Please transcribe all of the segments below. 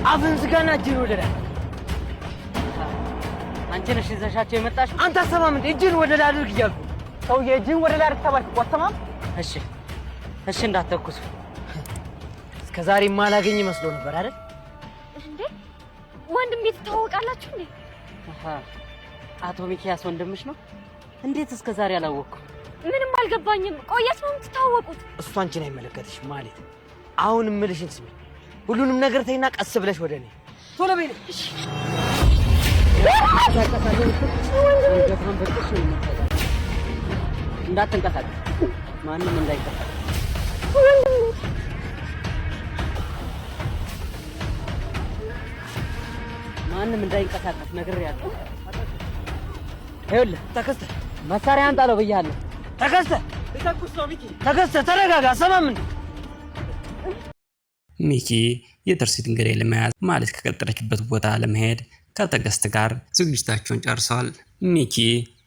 አፍን ዝጋና እጅን ወደ ላይ አንቺ ነሽ ይዘሻቸው የመጣሽ አንተ አሰማም እንዴ እጅን ወደ ላይ አድርግ እያልኩ ሰውዬ እጅን ወደ ላይ አድርግ ተባልክ እኮ አሰማም እሺ እንዳትተኩስ እስከዛሬ ማላገኝ መስሎ ነበር አይደል እንዴ ወንድም ቤት ተዋወቃላችሁ እንዴ አቶ ሚኪያስ ወንድምሽ ነው እንዴት እስከዛሬ አላወቅኩም ምንም አልገባኝም ቆያስ ነው የምትተዋወቁት እሱ አንቺን አይመለከትሽ ማለት አሁን ምልሽን ስሚ ሁሉንም ነገር ተይና ቀስ ብለሽ ወደ እኔ ቶሎ በይ እሺ እንዳትንቀሳቀስ ማንንም እንዳይንቀሳቀስ ማንንም እንዳይንቀሳቀስ ነግሬያለሁ ይኸውልህ ተከስተ መሳሪያን ጣለው ብያለሁ ተከስተ ልተኩስ ነው ሚኪ ተከስተ ተረጋጋ ሰማም ሚኪ የትርሲትን ገዳይ ለመያዝ ማለት ከቀጠረችበት ቦታ ለመሄድ ከተከስተ ጋር ዝግጅታቸውን ጨርሰዋል። ሚኪ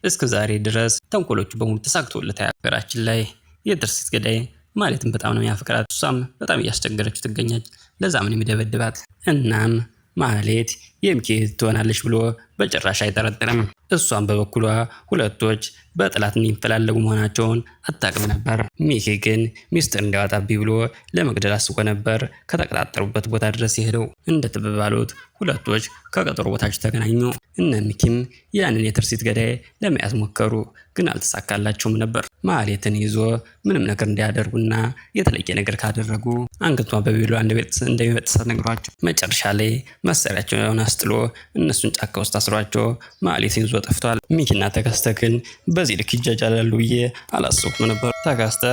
እስከ ዛሬ ድረስ ተንኮሎቹ በሙሉ ተሳክቶለታል። ሀገራችን ላይ የትርሲት ገዳይ ማለትም በጣም ነው የሚያፈቅራት። እሷም በጣም እያስቸገረችው ትገኛለች። ለዛም ነው የሚደበድባት። እናም ማህሌት የሚኪ ትሆናለች ብሎ በጭራሽ አይጠረጥርም። እሷም በበኩሏ ሁለቶች በጥላት የሚፈላለጉ መሆናቸውን አታውቅም ነበር። ሚኪ ግን ሚስጥር እንዲያወጣብኝ ብሎ ለመግደል አስቦ ነበር። ከተቀጣጠሩበት ቦታ ድረስ የሄደው እንደተባባሉት ሁለቶች ከቀጠሮ ቦታቸው ተገናኙ። እነ ሚኪም ያንን የትርሲት ገዳይ ለመያዝ ሞከሩ፣ ግን አልተሳካላቸውም ነበር። ማህሌትን ይዞ ምንም ነገር እንዲያደርጉና የተለየ ነገር ካደረጉ አንገቷን በቢላ እንደሚበጥሳት ነግሯቸው መጨረሻ ላይ መሳሪያቸውን አስጥሎ እነሱን ጫካ ውስጥ አስሯቸው ማህሌትን ይዞ ጠፍቷል። ሚኪና ተከስተ ግን በዚህ ልክ ይጃጃላሉ ብዬ አላሰብኩም ነበር። ተከስተ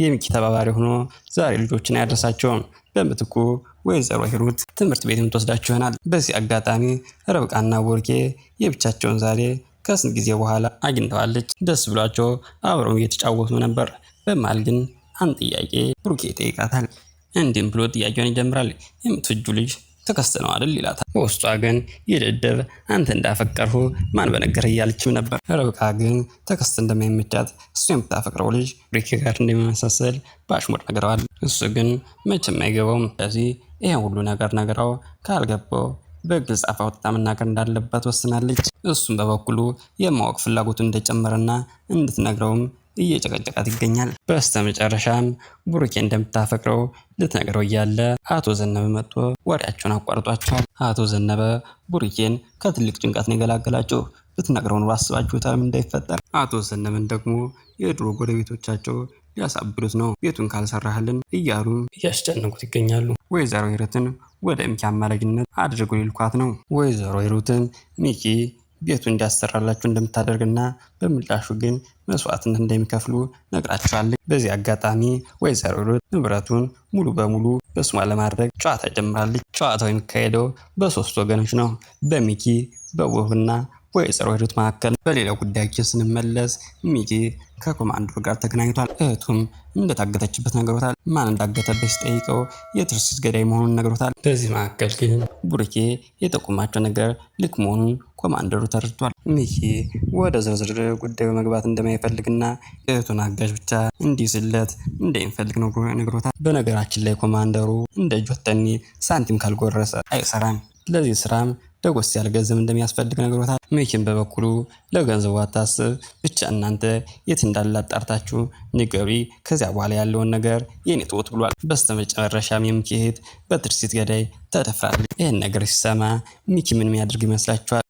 የሚኪ ተባባሪ ሆኖ ዛሬ ልጆችን አያደርሳቸውም። በምትኩ ወይዘሮ ሂሩት ትምህርት ቤት የምትወስዳቸው ይሆናል። በዚህ አጋጣሚ ርብቃና ቦርኬ የብቻቸውን ዛሬ ከስንት ጊዜ በኋላ አግኝተዋለች። ደስ ብሏቸው አብረው እየተጫወቱ ነበር። በመሃል ግን አንድ ጥያቄ ብሩኬ ይጠይቃታል። እንዲህም ብሎ ጥያቄውን ይጀምራል። የምትወጁ ልጅ ተከስተ ነው አይደል ይላታል። በውስጧ ግን የደደብ አንተ እንዳፈቀርሁ ማን በነገር እያለችው ነበር። ርብቃ ግን ተከስተ እንደማይመቻት እሱ የምታፈቅረው ልጅ ብሩኬ ጋር እንደሚመሳሰል በአሽሙር ነገረዋል። እሱ ግን መቼም አይገባውም። ስለዚህ ይሄን ሁሉ ነገር ነገረው ካልገባው በግልጽ አፍ አውጥታ መናገር እንዳለባት ወስናለች። እሱም በበኩሉ የማወቅ ፍላጎቱ እንደጨመረና እንድትነግረውም እየጨቀጨቃት ይገኛል። በስተመጨረሻም ብሩኬ እንደምታፈቅረው ልትነግረው እያለ አቶ ዘነበ መጥቶ ወሬያቸውን አቋርጧቸዋል። አቶ ዘነበ ብሩኬን ከትልቅ ጭንቀት ነው የገላገላቸው። ብትነግረው ነው አስባችሁታል እንዳይፈጠር። አቶ ዘነበን ደግሞ የድሮ ጎረቤቶቻቸው ሊያሳብዱት ነው። ቤቱን ካልሰራህልን እያሉ እያስጨነቁት ይገኛሉ። ወይዘሮ ሂሩትን ወደ ሚኪ አማላጅነት አድርጎ ሊልኳት ነው። ወይዘሮ ሂሩትን ሚኪ ቤቱ እንዲያሰራላችሁ እንደምታደርግና በምላሹ ግን መስዋዕትነት እንደሚከፍሉ ነግራቸዋለች። በዚህ አጋጣሚ ወይዘሮ ሂሩት ንብረቱን ሙሉ በሙሉ በስሟ ለማድረግ ጨዋታ ጀምራለች። ጨዋታው የሚካሄደው በሶስት ወገኖች ነው፣ በሚኪ በውብና ወይዘሮ ሂሩት መካከል። በሌላ ጉዳያችን ስንመለስ ሚኪ ከኮማንደሩ ጋር ተገናኝቷል። እህቱም እንደታገተችበት ነግሮታል። ማን እንዳገተበት ሲጠይቀው የትርሲት ገዳይ መሆኑን ነግሮታል። በዚህ መካከል ግን ብሩኬ የጠቁማቸው ነገር ልክ መሆኑን ኮማንደሩ ተረድቷል። ሚኪ ወደ ዝርዝር ጉዳዩ መግባት እንደማይፈልግና እህቱን አጋዥ ብቻ እንዲይዝለት እንደሚፈልግ ነግሮታል። በነገራችን ላይ ኮማንደሩ እንደ ጆተኒ ሳንቲም ካልጎረሰ አይሰራም። ለዚህ ስራም ደጎስ ያለ ገንዘብ እንደሚያስፈልግ ነግሮታል። ሚኪም በበኩሉ ለገንዘቡ አታስብ፣ ብቻ እናንተ የት እንዳለ አጣርታችሁ ንገሪ፣ ከዚያ በኋላ ያለውን ነገር የኔ ተወት ብሏል። በስተመጨረሻም የሚኪ እህት በትርሲት ገዳይ ተደፍራለች። ይህን ነገር ሲሰማ ሚኪ ምን የሚያደርግ ይመስላችኋል?